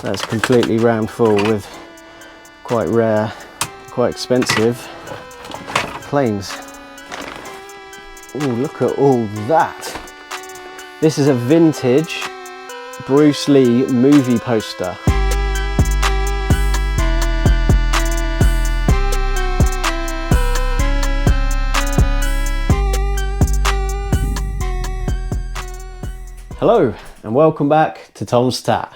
That's completely rammed full with quite rare, quite expensive planes. Oh, look at all that. This is a vintage Bruce Lee movie poster. Hello and welcome back to Tom's Tat.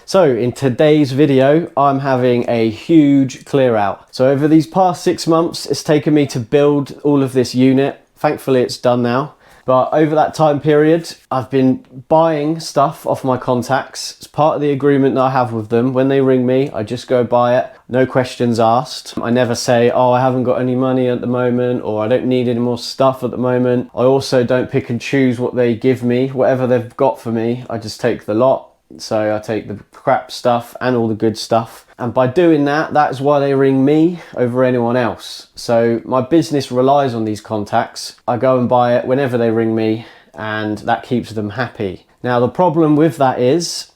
So in today's video, I'm having a huge clear out. So over these past 6 months, it's taken me to build all of this unit. Thankfully it's done now. But over that time period, I've been buying stuff off my contacts. It's part of the agreement that I have with them. When they ring me, I just go buy it. No questions asked. I never say, oh, I haven't got any money at the moment, or I don't need any more stuff at the moment. I also don't pick and choose what they give me. Whatever they've got for me, I just take the lot. So I take the crap stuff and all the good stuff. And by doing that, that is why they ring me over anyone else. So my business relies on these contacts. I go and buy it whenever they ring me, and that keeps them happy. Now the problem with that is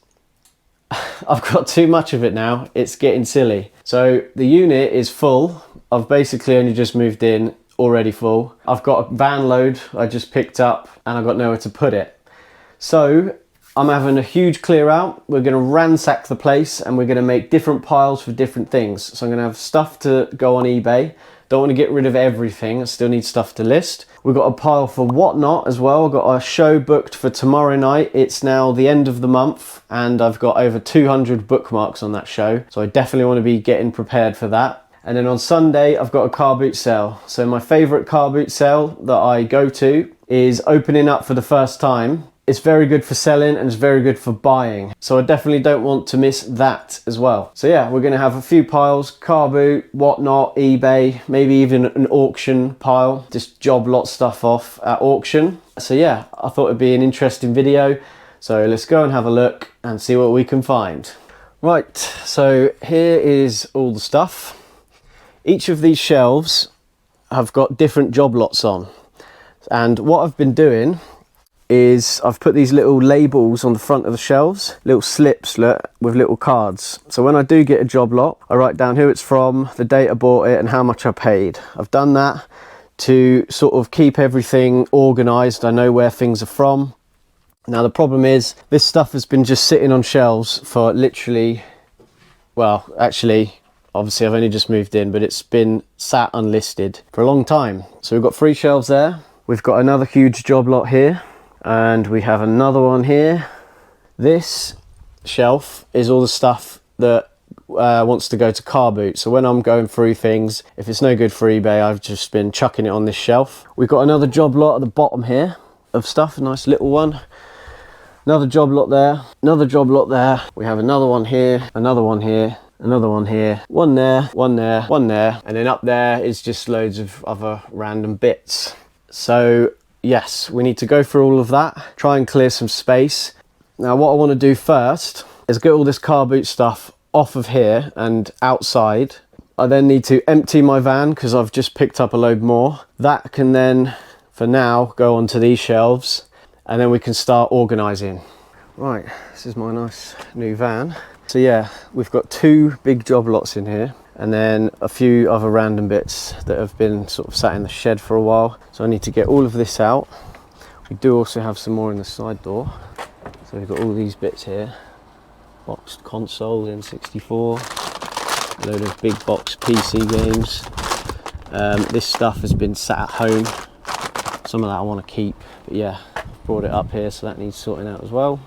I've got too much of it now. It's getting silly. So the unit is full. I've basically only just moved in, already full. I've got a van load I just picked up and I've got nowhere to put it. So I'm having a huge clear out. We're going to ransack the place and we're going to make different piles for different things. So I'm going to have stuff to go on eBay. Don't want to get rid of everything. I still need stuff to list. We've got a pile for whatnot as well. I've got a show booked for tomorrow night. It's now the end of the month and I've got over 200 bookmarks on that show. So I definitely want to be getting prepared for that. And then on Sunday, I've got a car boot sale. So my favorite car boot sale that I go to is opening up for the first time. It's very good for selling and it's very good for buying. So I definitely don't want to miss that as well. So yeah, we're gonna have a few piles, car boot, whatnot, eBay, maybe even an auction pile, just job lot stuff off at auction. So yeah, I thought it'd be an interesting video. So let's go and have a look and see what we can find. Right, so here is all the stuff. Each of these shelves have got different job lots on. And what I've been doing is I've put these little labels on the front of the shelves, little slips with little cards. So when I do get a job lot, I write down who it's from, the date I bought it and how much I paid. I've done that to sort of keep everything organized. I know where things are from. Now the problem is this stuff has been just sitting on shelves for literally, well, actually, obviously I've only just moved in, but it's been sat unlisted for a long time. So we've got 3 shelves there. We've got another huge job lot here. And we have another one here. This shelf is all the stuff that wants to go to car boot. So when I'm going through things, if it's no good for eBay, I've just been chucking it on this shelf. We've got another job lot at the bottom here of stuff, a nice little one. Another job lot there, another job lot there. We have another one here, another one here, another one here, one there, one there, one there. And then up there is just loads of other random bits. So yes, we need to go through all of that, try and clear some space. Now what I want to do first is get all this car boot stuff off of here and outside. I then need to empty my van because I've just picked up a load more. That can then, for now, go onto these shelves and then we can start organising. Right, this is my nice new van. So yeah, we've got 2 big job lots in here, and then a few other random bits that have been sort of sat in the shed for a while. So I need to get all of this out. We do also have some more in the side door. So we've got all these bits here. Boxed console N64, a load of big box PC games. This stuff has been sat at home. Some of that I want to keep, but yeah, I've brought it up here, so that needs sorting out as well.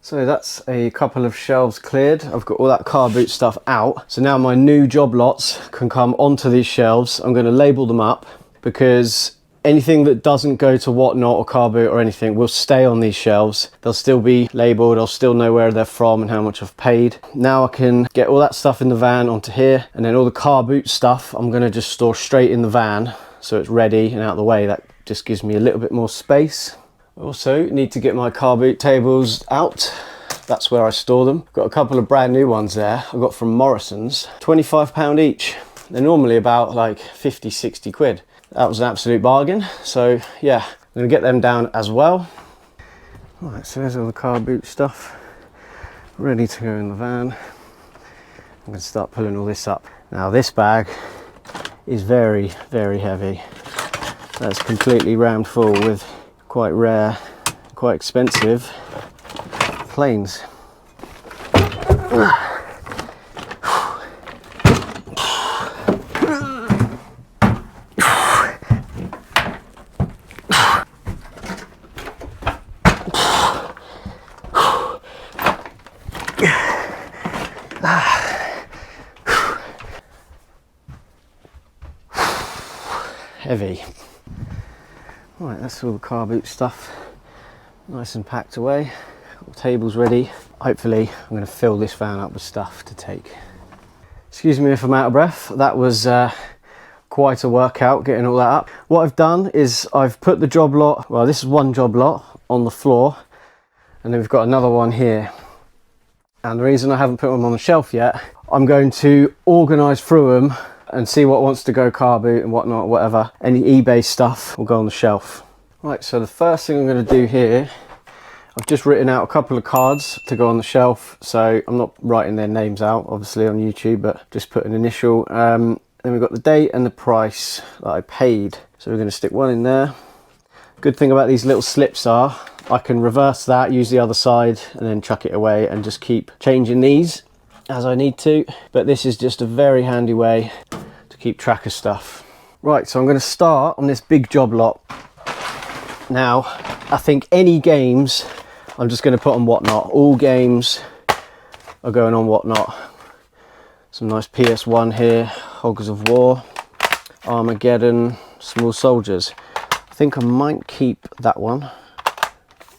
So that's a couple of shelves cleared. I've got all that car boot stuff out. So now my new job lots can come onto these shelves. I'm going to label them up because anything that doesn't go to whatnot or car boot or anything will stay on these shelves. They'll still be labeled. I'll still know where they're from and how much I've paid. Now I can get all that stuff in the van onto here, and then all the car boot stuff I'm going to just store straight in the van so it's ready and out of the way. That just gives me a little bit more space. Also need to get my car boot tables out. That's where I store them. Got a couple of brand new ones there I got from Morrison's, £25 each. They're normally about like 50, 60 quid. That was an absolute bargain. So yeah, I'm gonna get them down as well. Right, so there's all the car boot stuff. ready to go in the van. I'm going to start pulling all this up. Now this bag is very, very heavy. That's completely rammed full with quite rare, quite expensive planes. Heavy. Right, that's all the car boot stuff nice and packed away. All table's ready. Hopefully I'm going to fill this van up with stuff to take. Excuse me if I'm out of breath. That was quite a workout getting all that up. What I've done is I've put the job lot, well this is one job lot on the floor, and then we've got another one here. And the reason I haven't put them on the shelf yet, I'm going to organise through them and see what wants to go car boot and whatnot, whatever. Any eBay stuff will go on the shelf. Right, so the first thing I'm going to do here, I've just written out a couple of cards to go on the shelf. So I'm not writing their names out, obviously on YouTube, but just put an initial. Then we've got the date and the price that I paid. So we're going to stick one in there. Good thing about these little slips are, I can reverse that, use the other side, and then chuck it away and just keep changing these as I need to. But this is just a very handy way to keep track of stuff. Right, so I'm going to start on this big job lot. Now, I think any games, I'm just going to put on Whatnot. All games are going on Whatnot. Some nice PS1 here, Hogs of War, Armageddon, Small Soldiers. I think I might keep that one,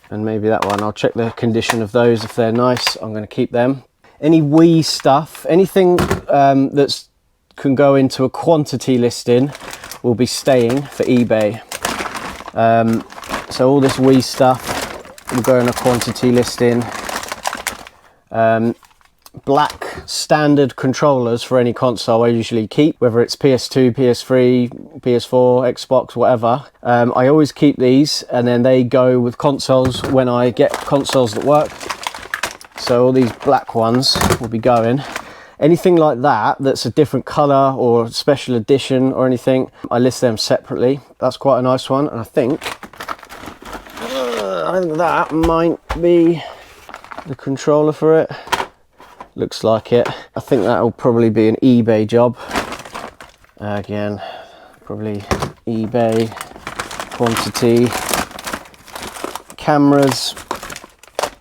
and maybe that one. I'll check the condition of those. If they're nice, I'm going to keep them. Any Wii stuff, anything that can go into a quantity listing will be staying for eBay. So all this Wii stuff will go in a quantity listing. Black standard controllers for any console I usually keep, whether it's PS2, PS3, PS4, Xbox, whatever. I always keep these, and then they go with consoles when I get consoles that work. So all these black ones will be going. Anything like that that's a different color or special edition or anything, I list them separately. That's quite a nice one, and I think that might be the controller for it. Looks like it. I think that will probably be an eBay job. Again, probably eBay quantity. Cameras,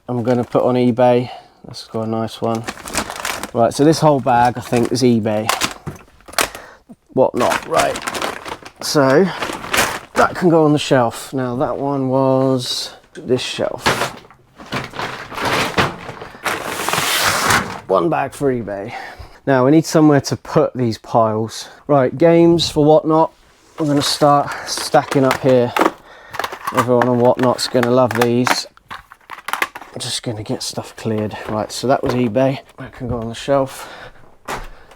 I'm going to put on eBay. That's got a nice one. Right, so this whole bag I think is eBay. Whatnot, right. So that can go on the shelf. Now that one was this shelf. One bag for eBay. Now we need somewhere to put these piles. Right, games for Whatnot. I'm going to start stacking up here. Everyone on Whatnot's going to love these. I'm just going to get stuff cleared. Right, so that was eBay. That can go on the shelf.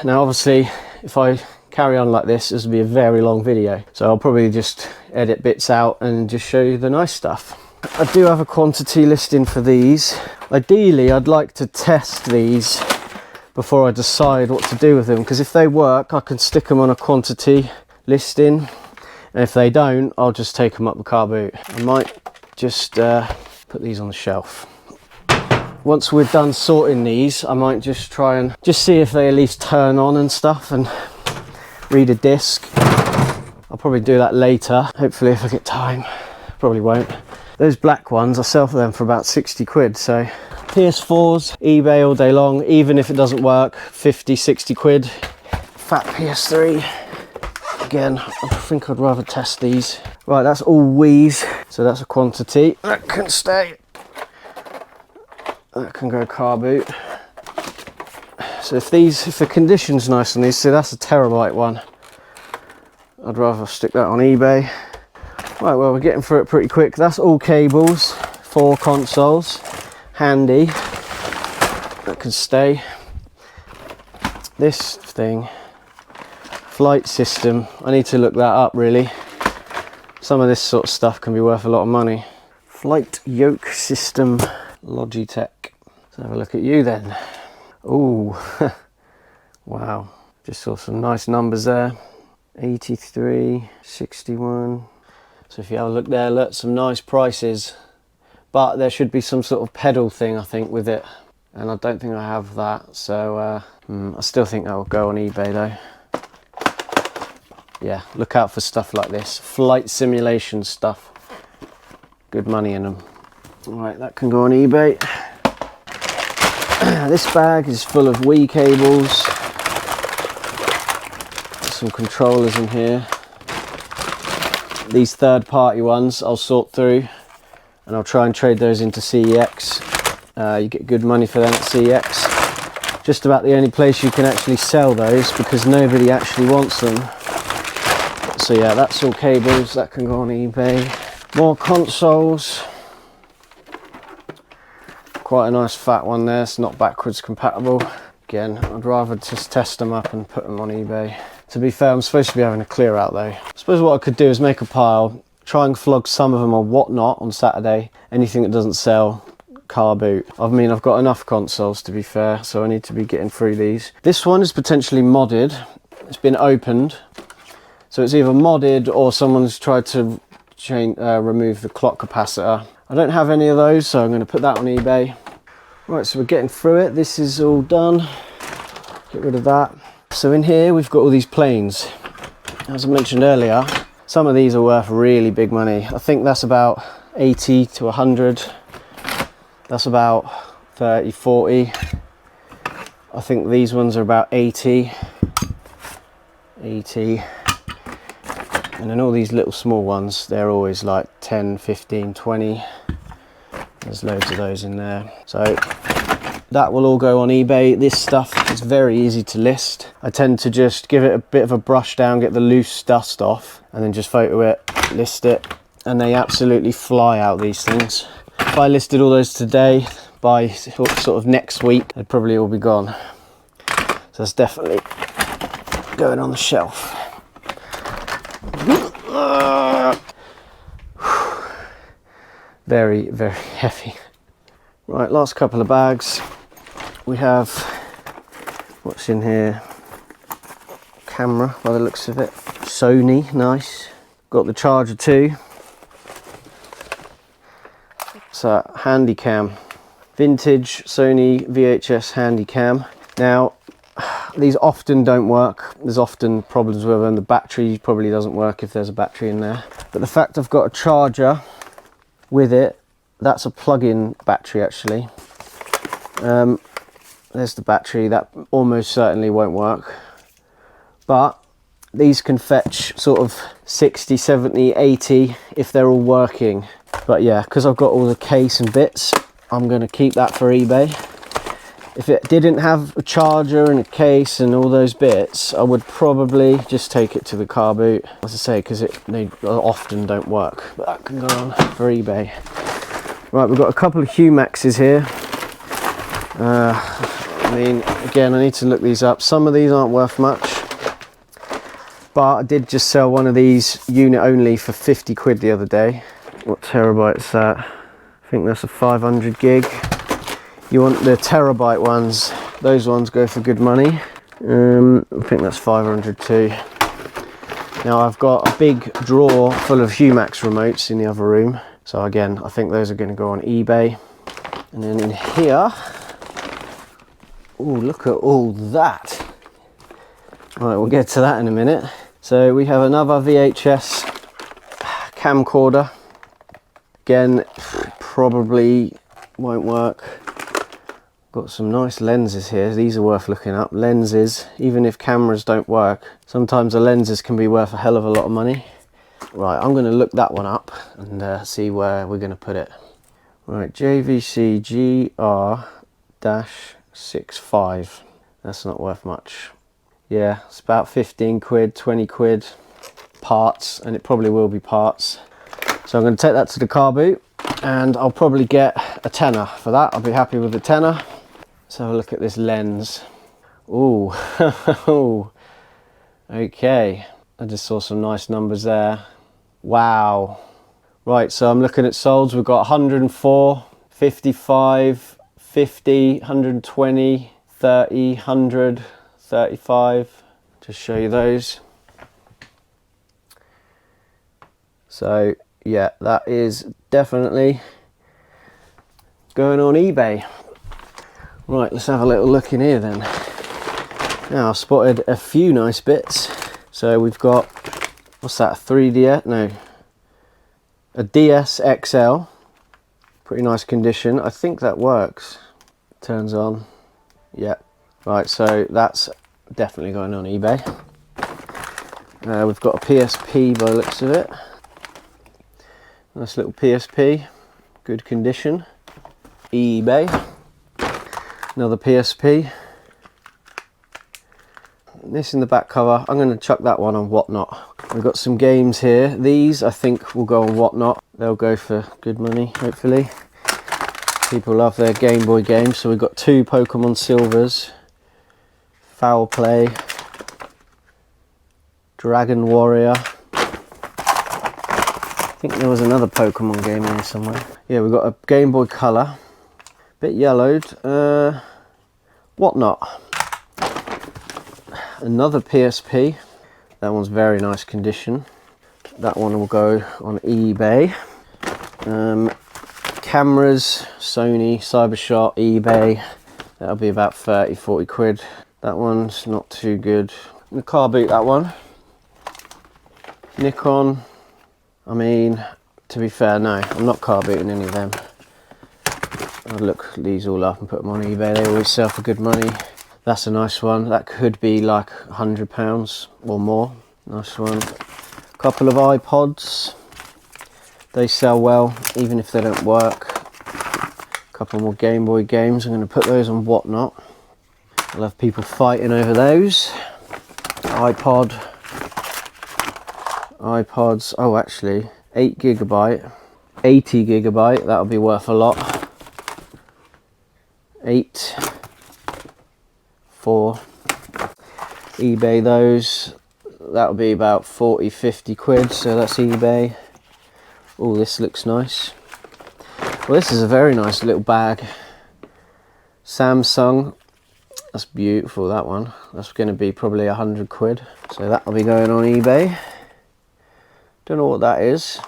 Now obviously if I carry on like this will be a very long video, so I'll probably just edit bits out and just show you the nice stuff. I do have a quantity listing for these. Ideally I'd like to test these before I decide what to do with them, because if they work I can stick them on a quantity listing, and if they don't I'll just take them up the car boot. I might just put these on the shelf. Once we're done sorting these, I might just try and just see if they at least turn on and stuff and read a disc. I'll probably do that later, hopefully if I get time. Probably won't. Those black ones, I sell for them for about 60 quid, so PS4s, eBay all day long, even if it doesn't work, 50, 60 quid. Fat PS3, again, I think I'd rather test these. Right, that's all Wii's, so that's a quantity. That can stay. That can go car boot. So if the condition's nice on these, so that's a terabyte one. I'd rather stick that on eBay. Right, well we're getting through it pretty quick. That's all cables for consoles. Handy. That can stay. This thing, flight system, I need to look that up really. Some of this sort of stuff can be worth a lot of money. Flight yoke system, Logitech. Let's have a look at you then. Ooh, wow. Just saw some nice numbers there. 83, 61. So if you have a look there, look, some nice prices. But there should be some sort of pedal thing, I think, with it. And I don't think I have that. So I still think that will go on eBay though. Yeah, look out for stuff like this. Flight simulation stuff. Good money in them. Right, that can go on eBay. This bag is full of Wii cables. There's some controllers in here. These third-party ones I'll sort through and I'll try and trade those into CEX. You get good money for them at CEX. Just about the only place you can actually sell those because nobody actually wants them. So yeah, that's all cables, that can go on eBay. More consoles. Quite a nice fat one there, it's not backwards compatible. Again, I'd rather just test them up and put them on eBay. To be fair, I'm supposed to be having a clear out though. I suppose what I could do is make a pile, try and flog some of them or whatnot on Saturday. Anything that doesn't sell, car boot. I mean, I've got enough consoles to be fair, so I need to be getting through these. This one is potentially modded. It's been opened. So it's either modded or someone's tried to remove the clock capacitor. I don't have any of those, so I'm going to put that on eBay. Right, so we're getting through it. This is all done. Get rid of that. So in here we've got all these planes. As I mentioned earlier, some of these are worth really big money. I think that's about 80 to 100. That's about 30, 40. I think these ones are about 80. 80. And then all these little small ones, they're always like 10, 15, 20. There's loads of those in there. So that will all go on eBay. This stuff is very easy to list. I tend to just give it a bit of a brush down, get the loose dust off, and then just photo it, list it, and they absolutely fly out, these things. If I listed all those today, by sort of next week, they'd probably all be gone. So that's definitely going on the shelf. Very, very heavy. Right, last couple of bags. We have, what's in here? Camera, by the looks of it. Sony, nice. Got the charger too. It's a Handycam. Vintage Sony VHS Handycam. Now, these often don't work. There's often problems with them. The battery probably doesn't work if there's a battery in there. But the fact I've got a charger with it, that's a plug-in battery actually. There's the battery, that almost certainly won't work. But these can fetch sort of 60, 70, 80 if they're all working. But yeah, because I've got all the case and bits, I'm going to keep that for eBay. If it didn't have a charger and a case and all those bits, I would probably just take it to the car boot. As I say, because they often don't work. But that can go on for eBay. Right, we've got a couple of Humaxes here. I mean, again, I need to look these up. Some of these aren't worth much. But I did just sell one of these unit only for 50 quid the other day. What terabyte is that? I think that's a 500 gig. You want the terabyte ones, those ones go for good money. I think that's 500 too. Now I've got a big drawer full of Humax remotes in the other room. So again, I think those are going to go on eBay. And then in here, oh, look at all that. Right, we'll get to that in a minute. So we have another VHS camcorder. Again, probably won't work. Got some nice lenses here. These are worth looking up. Lenses, even if cameras don't work, sometimes the lenses can be worth a hell of a lot of money. Right, I'm going to look that one up and see where we're going to put it. Right, JVC GR-65. That's not worth much. Yeah, it's about 15 quid, 20 quid parts, and it probably will be parts. So I'm going to take that to the car boot and I'll probably get a tenner for that. I'll be happy with a tenner. Let's have a look at this lens. Ooh, okay. I just saw some nice numbers there. Wow. Right, so I'm looking at solds. We've got 104, 55, 50, 120, 30, 100, 35. Just show you those. So yeah, that is definitely going on eBay. Right, let's have a little look in here then. Now I've spotted a few nice bits. So we've got, what's that, 3DS? No, a DS XL. Pretty nice condition. I think that works. Turns on. Yeah. Right, so that's definitely going on eBay. We've got a PSP by the looks of it. Nice little PSP. Good condition. eBay. Another PSP. This in the back cover. I'm going to chuck that one on Whatnot. We've got some games here. These I think will go on Whatnot. They'll go for good money, hopefully. People love their Game Boy games. So we've got 2 Pokemon Silvers, Foul Play, Dragon Warrior. I think there was another Pokemon game in here somewhere. Yeah, we've got a Game Boy Color, bit yellowed. Whatnot. Another PSP. That one's very nice condition. That one will go on eBay. Cameras, Sony, Cybershot, eBay. That'll be about 30, 40 quid. That one's not too good. I'm gonna car boot that one. Nikon. I mean, to be fair, no, I'm not car booting any of them. I'll look these all up and put them on eBay. They always sell for good money. That's a nice one. That could be like £100 or more. Nice one. Couple of iPods. They sell well, even if they don't work. Couple more Game Boy games. I'm going to put those on Whatnot. I'll have people fighting over those. iPods. Oh, actually, 8 GB, 80 GB. That'll be worth a lot. 8, 4. eBay those. That'll be about 40, 50 quid. So that's eBay. Oh, this looks nice. Well, this is a very nice little bag. Samsung. That's beautiful, that one. That's going to be probably 100 quid. So that'll be going on eBay. Don't know what that is.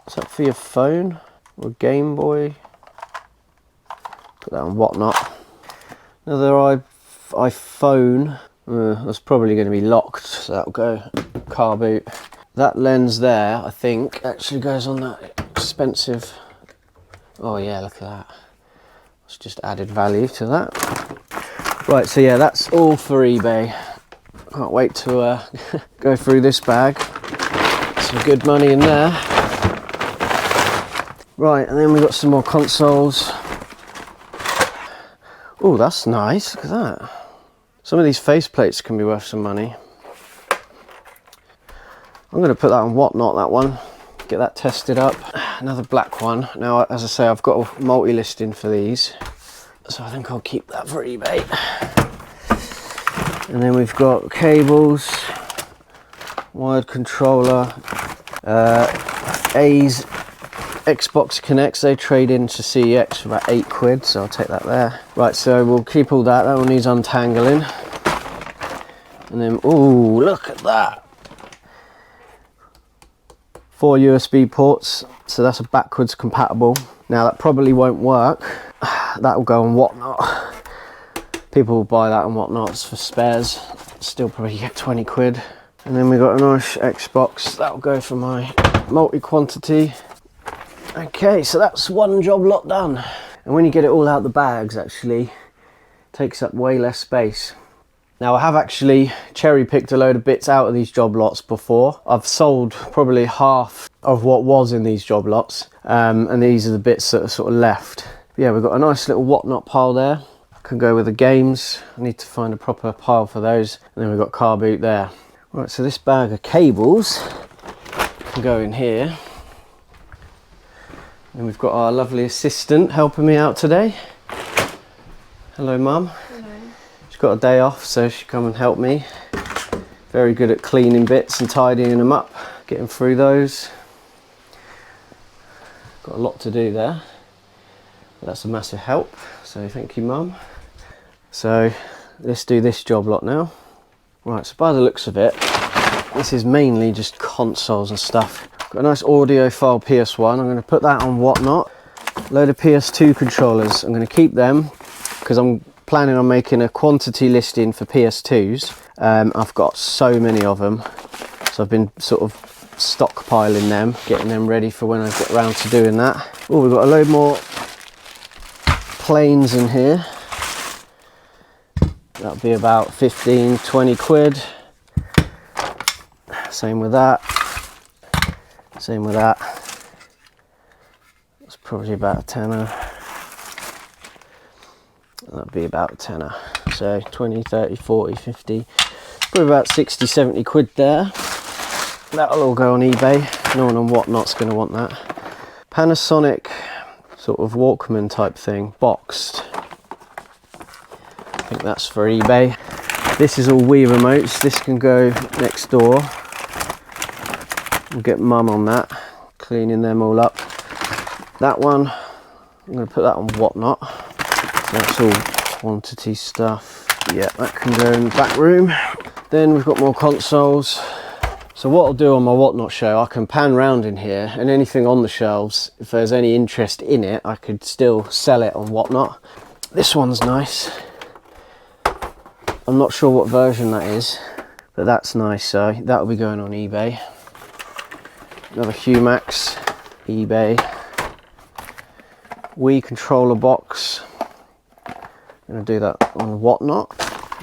Is that for your phone or Game Boy? Put that on Whatnot. Another iPhone. That's probably going to be locked, so that'll go car boot. That lens there, I think, actually goes on that expensive. Oh yeah, look at that. It's just added value to that. Right, so yeah, that's all for eBay. Can't wait to go through this bag. Some good money in there. Right, and then we've got some more consoles. Oh, that's nice. Look at that. Some of these faceplates can be worth some money. I'm going to put that on Whatnot, that one. Get that tested up. Another black one. Now, as I say, I've got a multi-listing for these. So I think I'll keep that for eBay. And then we've got cables, wired controller, A's Xbox Connects. They trade into CEX for about 8 quid, so I'll take that there. Right, so we'll keep all that. That one needs untangling. And then, ooh, look at that. 4 USB ports, so that's a backwards compatible. Now that probably won't work. That will go on Whatnot. People will buy that on Whatnot for spares. Still probably get 20 quid. And then we got a nice Xbox. That'll go for my multi-quantity. Okay, so that's one job lot done. And when you get it all out the bags, actually, it takes up way less space. Now I have actually cherry picked a load of bits out of these job lots before. I've sold probably half of what was in these job lots, and these are the bits that are sort of left. But yeah, we've got a nice little Whatnot pile there. Can go with the games. I need to find a proper pile for those. And then we've got car boot there. Right, so this bag of cables can go in here. And we've got our lovely assistant helping me out today. Hello, Mum. She's got a day off, so she come and help me. Very good at cleaning bits and tidying them up, getting through those. Got a lot to do there. That's a massive help, so thank you, Mum. So let's do this job lot now. Right, so by the looks of it, this is mainly just consoles and stuff. Got a nice audiophile PS1, I'm going to put that on Whatnot. Load of PS2 controllers, I'm going to keep them because I'm planning on making a quantity listing for PS2s. I've got so many of them, so I've been sort of stockpiling them, getting them ready for when I get around to doing that. Oh, we've got a load more planes in here. That'll be about 15-20 quid. Same with that. Same with that. It's probably about a tenner. That'll be about a tenner. So 20, 30, 40, 50. Probably about 60, 70 quid there. That'll all go on eBay. No one on Whatnot's going to want that. Panasonic sort of Walkman type thing, boxed. I think that's for eBay. This is all Wii remotes. This can go next door. We'll get Mum on that, cleaning them all up. That one, I'm going to put that on Whatnot. So that's all quantity stuff. Yeah, that can go in the back room. Then we've got more consoles. So what I'll do on my Whatnot show, I can pan around in here and anything on the shelves, if there's any interest in it, I could still sell it on Whatnot. This one's nice. I'm not sure what version that is, but that's nice, so that'll be going on eBay. Another Humax, eBay. Wii controller box. I'm going to do that on Whatnot.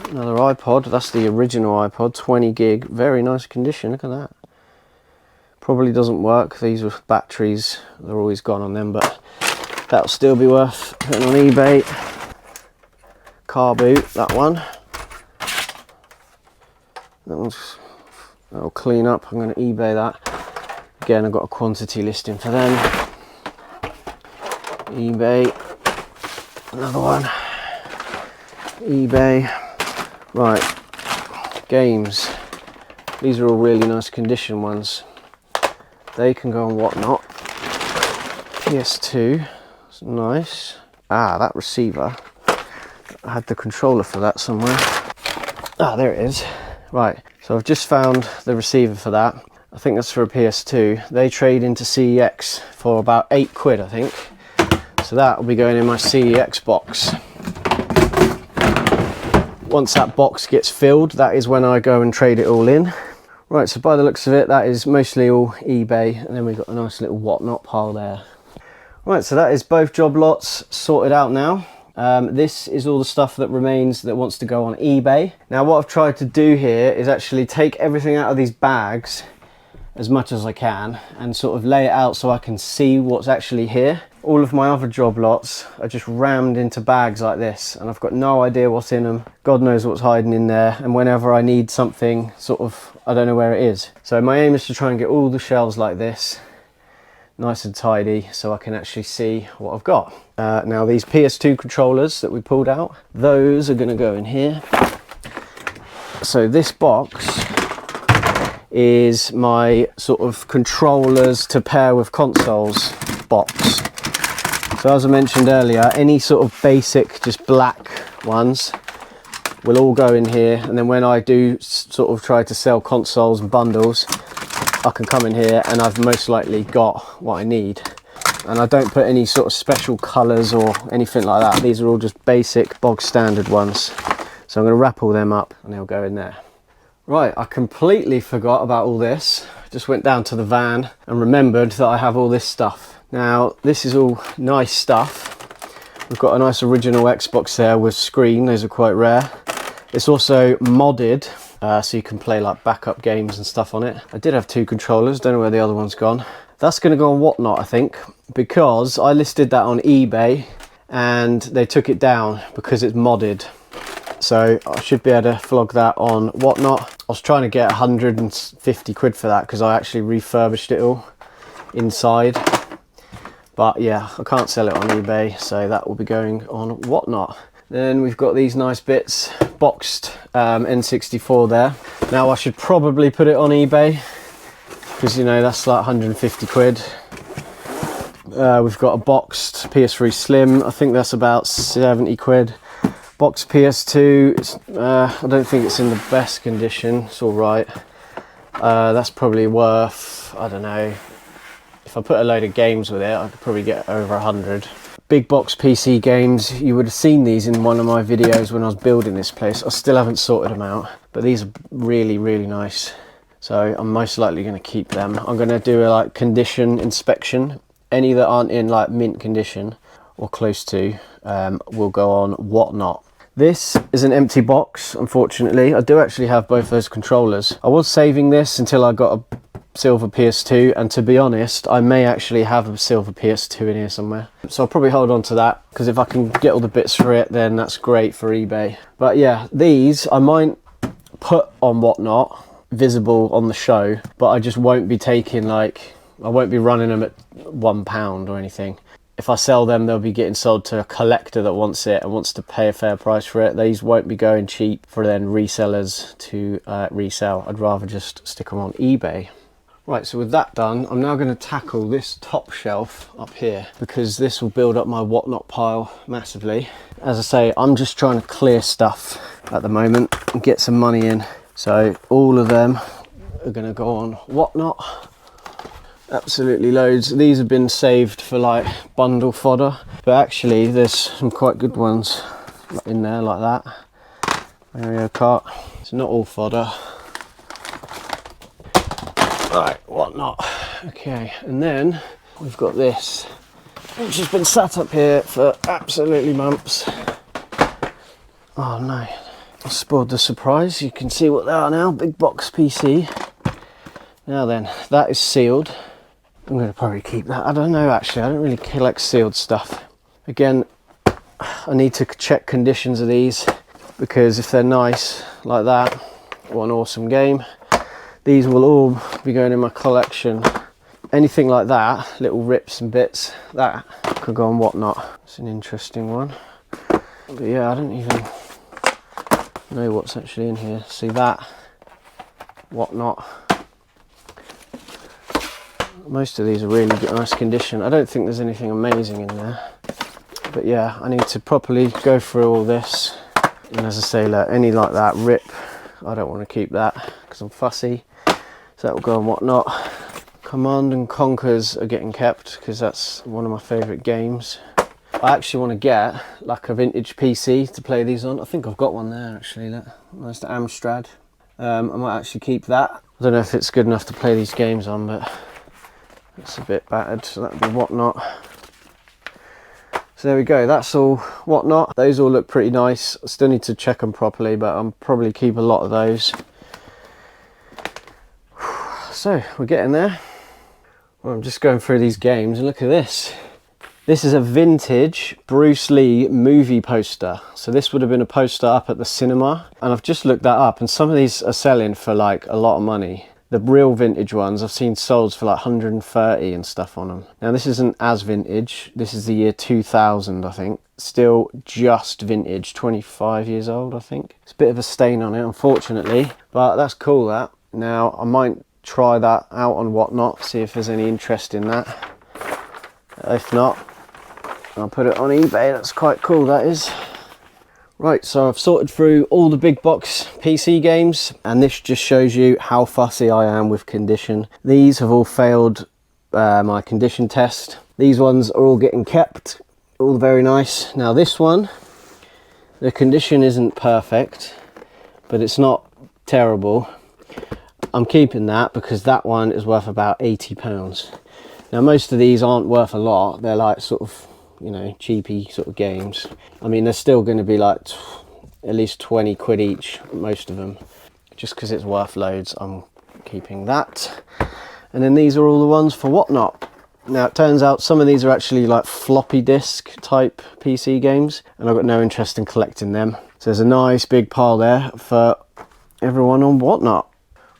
Another iPod, that's the original iPod, 20 gig, very nice condition, look at that. Probably doesn't work, these are batteries, they're always gone on them, but that'll still be worth putting on eBay. Car boot, that one. That'll clean up, I'm going to eBay that. Again, I've got a quantity listing for them. eBay, another one. eBay. Right, games. These are all really nice condition ones. They can go on Whatnot. PS2, it's nice. Ah, that receiver. I had the controller for that somewhere. Ah, there it is. Right, so I've just found the receiver for that. I think that's for a PS2. They trade into CEX for about 8 quid, I think. So that will be going in my CEX box. Once that box gets filled, that is when I go and trade it all in. Right, so by the looks of it, that is mostly all eBay, and then we've got a nice little Whatnot pile there. Right, so that is both job lots sorted out now. This is all the stuff that remains that wants to go on eBay. Now what I've tried to do here is actually take everything out of these bags as much as I can and sort of lay it out so I can see what's actually here. All of my other job lots are just rammed into bags like this and I've got no idea what's in them. God knows what's hiding in there, and whenever I need something, sort of, I don't know where it is. So my aim is to try and get all the shelves like this nice and tidy so I can actually see what I've got. Now these PS2 controllers that we pulled out, those are going to go in here. So this box is my sort of controllers to pair with consoles box. So as I mentioned earlier, any sort of basic just black ones will all go in here, and then when I do sort of try to sell consoles and bundles, I can come in here and I've most likely got what I need. And I don't put any sort of special colours or anything like that. These are all just basic bog standard ones. So I'm going to wrap all them up and they'll go in there. Right, I completely forgot about all this. Just went down to the van and remembered that I have all this stuff. Now this is all nice stuff. We've got a nice original Xbox there with screen, those are quite rare. It's also modded, so you can play like backup games and stuff on it. I did have 2 controllers, don't know where the other one's gone. That's going to go on Whatnot, I think, because I listed that on eBay and they took it down because it's modded. So I should be able to flog that on Whatnot. I was trying to get 150 quid for that because I actually refurbished it all inside. But yeah, I can't sell it on eBay, so that will be going on Whatnot. Then we've got these nice bits, boxed N64 there. Now I should probably put it on eBay because, you know, that's like 150 quid. We've got a boxed PS3 Slim. I think that's about 70 quid. Boxed PS2. I don't think it's in the best condition. It's all right. That's probably worth, I don't know, if I put a load of games with it, I could probably get over 100. Big box PC games, you would have seen these in one of my videos when I was building this place. I still haven't sorted them out, but these are really, really nice. So I'm most likely going to keep them. I'm going to do a like condition inspection. Any that aren't in like mint condition or close to will go on Whatnot. This is an empty box, unfortunately. I do actually have both those controllers. I was saving this until I got a silver PS2, and to be honest, I may actually have a silver PS2 in here somewhere. So I'll probably hold on to that, because if I can get all the bits for it, then that's great for eBay. But yeah, these I might put on Whatnot, visible on the show, but I just won't be taking like, I won't be running them at £1 or anything. If I sell them, they'll be getting sold to a collector that wants it and wants to pay a fair price for it. These won't be going cheap for then resellers to resell. I'd rather just stick them on eBay. Right, so with that done, I'm now going to tackle this top shelf up here, because this will build up my Whatnot pile massively. As I say, I'm just trying to clear stuff at the moment and get some money in. So all of them are going to go on Whatnot. Absolutely loads. These have been saved for like bundle fodder, but actually there's some quite good ones in there like that. Mario Kart. It's not all fodder. Right, Whatnot. Okay, and then we've got this, which has been sat up here for absolutely months. Oh no, I spoiled the surprise. You can see what they are now. Big box PC. Now then, that is sealed. I'm going to probably keep that. I don't know, actually. I don't really collect sealed stuff. Again, I need to check conditions of these, because if they're nice like that, what an awesome game. These will all be going in my collection. Anything like that, little rips and bits, that could go on Whatnot. It's an interesting one. But yeah, I don't even know what's actually in here. See that? Whatnot. Most of these are really good, nice condition. I don't think there's anything amazing in there. But yeah, I need to properly go through all this. And as I say, look, any like that rip, I don't want to keep that because I'm fussy. So that will go on Whatnot. Command and Conquers are getting kept because that's one of my favourite games. I actually want to get like a vintage PC to play these on. I think I've got one there actually. Look, nice to Amstrad. I might actually keep that. I don't know if it's good enough to play these games on, but it's a bit battered, so that'll be Whatnot. So there we go, that's all Whatnot. Those all look pretty nice. I still need to check them properly, but I'll probably keep a lot of those. So we're getting there. Well, I'm just going through these games and look at this. This is a vintage Bruce Lee movie poster. So this would have been a poster up at the cinema, and I've just looked that up, and some of these are selling for like a lot of money. The real vintage ones I've seen sold for like 130 and stuff on them. Now this isn't as vintage. This is the year 2000, I think. Still just vintage, 25 years old, I think. It's a bit of a stain on it, unfortunately, but that's cool, that. Now I might try that out on Whatnot, see if there's any interest in that. If not, I'll put it on eBay. That's quite cool, that is. Right, so I've sorted through all the big box PC games, and this just shows you how fussy I am with condition. These have all failed my condition test. These ones are all getting kept, all very nice. Now this one, the condition isn't perfect, but it's not terrible. I'm keeping that because that one is worth about £80. Now most of these aren't worth a lot. They're like sort of, you know, cheapy sort of games. I mean, they're still going to be like at least 20 quid each, most of them. Just because it's worth loads, I'm keeping that. And then these are all the ones for Whatnot. Now it turns out some of these are actually like floppy disk type PC games, and I've got no interest in collecting them. So there's a nice big pile there for everyone on Whatnot.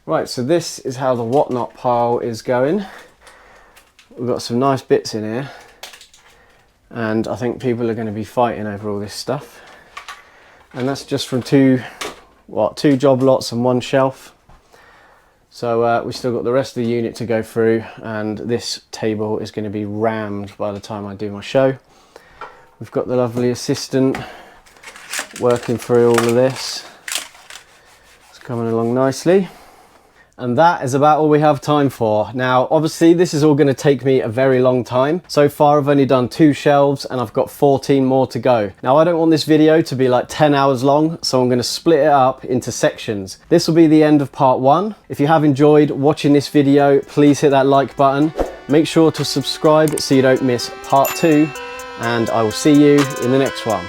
Right, so this is how the Whatnot pile is going. We've got some nice bits in here, and I think people are going to be fighting over all this stuff. And that's just from two job lots and one shelf. So we've still got the rest of the unit to go through, and this table is going to be rammed by the time I do my show. We've got the lovely assistant working through all of this. It's coming along nicely. And that is about all we have time for. Now, obviously this is all going to take me a very long time. So far I've only done 2 shelves and I've got 14 more to go. Now, I don't want this video to be like 10 hours long, so I'm going to split it up into sections. This will be the end of part 1. If you have enjoyed watching this video, please hit that like button. Make sure to subscribe so you don't miss part 2, and I will see you in the next one.